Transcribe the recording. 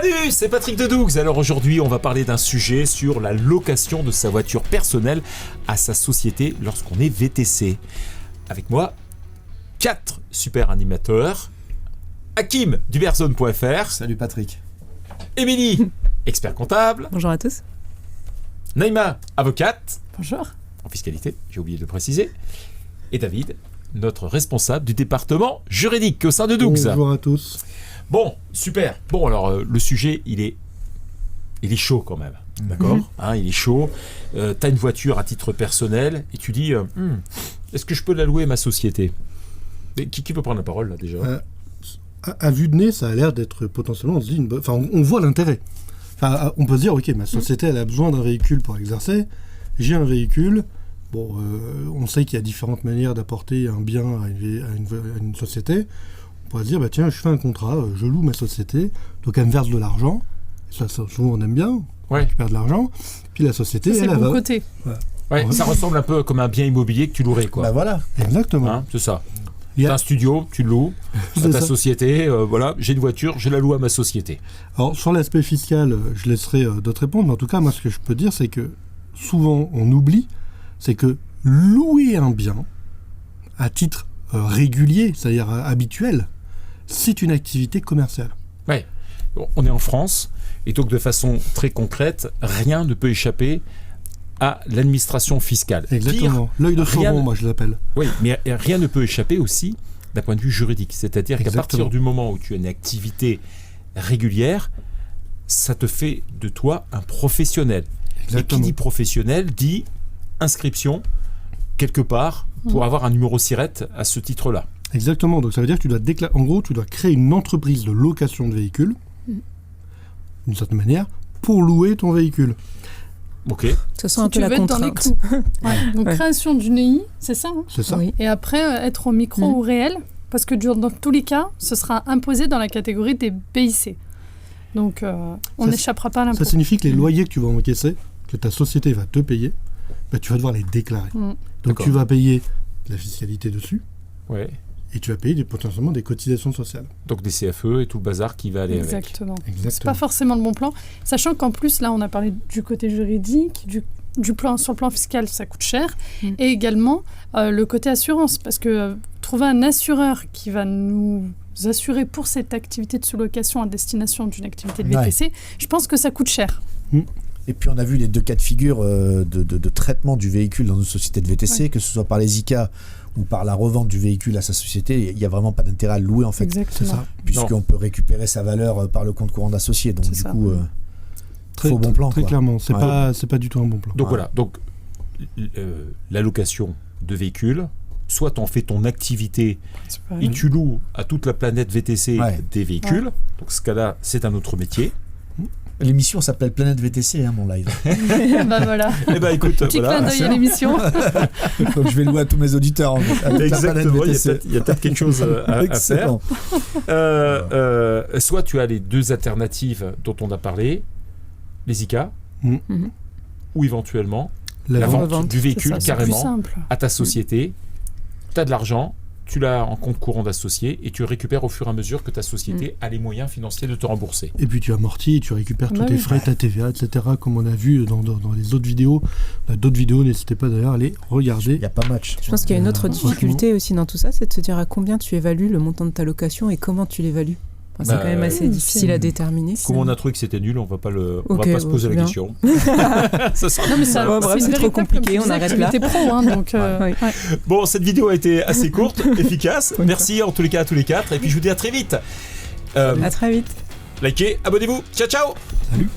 Salut, c'est Patrick Dedouze. Alors aujourd'hui, on va parler d'un sujet sur la location de sa voiture personnelle à sa société lorsqu'on est VTC. Avec moi, 4 super animateurs. Hakim d'Uberzone.fr. Salut Patrick. Émilie, expert comptable. Bonjour à tous. Naïma, avocate. Bonjour. En fiscalité, j'ai oublié de le préciser. Et David, notre responsable du département juridique au sein de Doux. Bonjour à tous. Bon, super. Bon, alors, le sujet, il est chaud quand même. D'accord il est chaud. T'as une voiture à titre personnel et tu dis, est-ce que je peux la louer à ma société ? Mais qui peut prendre la parole, là, déjà ? À vue de nez, ça a l'air d'être potentiellement... on voit l'intérêt. On peut se dire, ok, ma société, elle a besoin d'un véhicule pour exercer. J'ai un véhicule. Bon, on sait qu'il y a différentes manières d'apporter un bien à une société. On pourrait se dire, tiens, je fais un contrat, je loue ma société, donc elle me verse de l'argent. Ça, souvent, on aime bien. On récupère de l'argent. Puis la société, ça, elle va... C'est le bon côté. Ouais, ça ressemble un peu comme un bien immobilier que tu louerais, quoi. Bah voilà, exactement. C'est ça. T'as un studio, tu le loues à ta société. Voilà, j'ai une voiture, je la loue à ma société. Alors, sur l'aspect fiscal, je laisserai d'autres répondre. Mais en tout cas, moi, ce que je peux dire, c'est que souvent, on oublie, c'est que louer un bien à titre régulier, c'est-à-dire habituel, c'est une activité commerciale. Ouais. On est en France, et donc de façon très concrète, rien ne peut échapper à l'administration fiscale. Exactement. L'œil de Sauron, moi je l'appelle. Oui, mais rien ne peut échapper aussi d'un point de vue juridique. C'est-à-dire qu'à partir du moment où tu as une activité régulière, ça te fait de toi un professionnel. Exactement. Et qui dit professionnel dit inscription quelque part pour avoir un numéro SIRET à ce titre-là. Exactement. Donc ça veut dire que tu dois en gros, tu dois créer une entreprise de location de véhicules, d'une certaine manière, pour louer ton véhicule. Ok. Ça sent un peu la contrainte. Donc création d'une EI, c'est ça C'est ça. Oui. Et après, être au micro ou réel, parce que dans tous les cas, ce sera imposé dans la catégorie des BIC. Donc on n'échappera pas à l'impôt. Ça signifie que les loyers que tu vas encaisser, que ta société va te payer, tu vas devoir les déclarer. Donc tu vas payer la fiscalité dessus. Ouais. Et tu vas payer potentiellement des cotisations sociales. Donc des CFE et tout le bazar qui va aller avec. Exactement. C'est pas forcément le bon plan. Sachant qu'en plus, là, on a parlé du côté juridique, du plan, sur le plan fiscal, ça coûte cher. Et également, le côté assurance. Parce que trouver un assureur qui va nous assurer pour cette activité de sous-location à destination d'une activité de VTC, je pense que ça coûte cher. Et puis on a vu les deux cas de figure de traitement du véhicule dans une société de VTC, que ce soit par les ICA ou par la revente du véhicule à sa société. Il n'y a vraiment pas d'intérêt à le louer en fait. Exactement. Puisqu'on peut récupérer sa valeur par le compte courant d'associé. Donc du coup, faux bon plan. Très clairement, c'est pas du tout un bon plan. Donc voilà, donc la location de véhicules, soit tu en fais ton activité et tu loues à toute la planète VTC des véhicules. Donc ce cas-là, c'est un autre métier. L'émission s'appelle Planète VTC, mon live. Voilà. Écoute, petit clin d'œil à l'émission. Donc je vais louer à tous mes auditeurs. Exactement, il y a peut-être quelque chose à faire. Soit tu as les deux alternatives dont on a parlé, les ICA, ou éventuellement la vente du véhicule carrément à ta société. Tu as de l'argent, tu l'as en compte courant d'associé et tu récupères au fur et à mesure que ta société a les moyens financiers de te rembourser. Et puis tu amortis, tu récupères tous tes frais, ta TVA, etc. comme on a vu dans les autres vidéos. On a d'autres vidéos, n'hésitez pas d'ailleurs à les regarder. Il n'y a pas match. Je pense qu'il y a une autre difficulté aussi dans tout ça, c'est de se dire à combien tu évalues le montant de ta location et comment tu l'évalues. C'est quand même assez difficile à déterminer. Comme on a trouvé que c'était nul, on va pas se poser la question. C'est trop compliqué, on arrête là. Donc, Bon, cette vidéo a été assez courte, efficace. Merci en tous les cas à tous les quatre. Et puis je vous dis à très vite. À très vite. Likez, abonnez-vous. Ciao, ciao. Salut.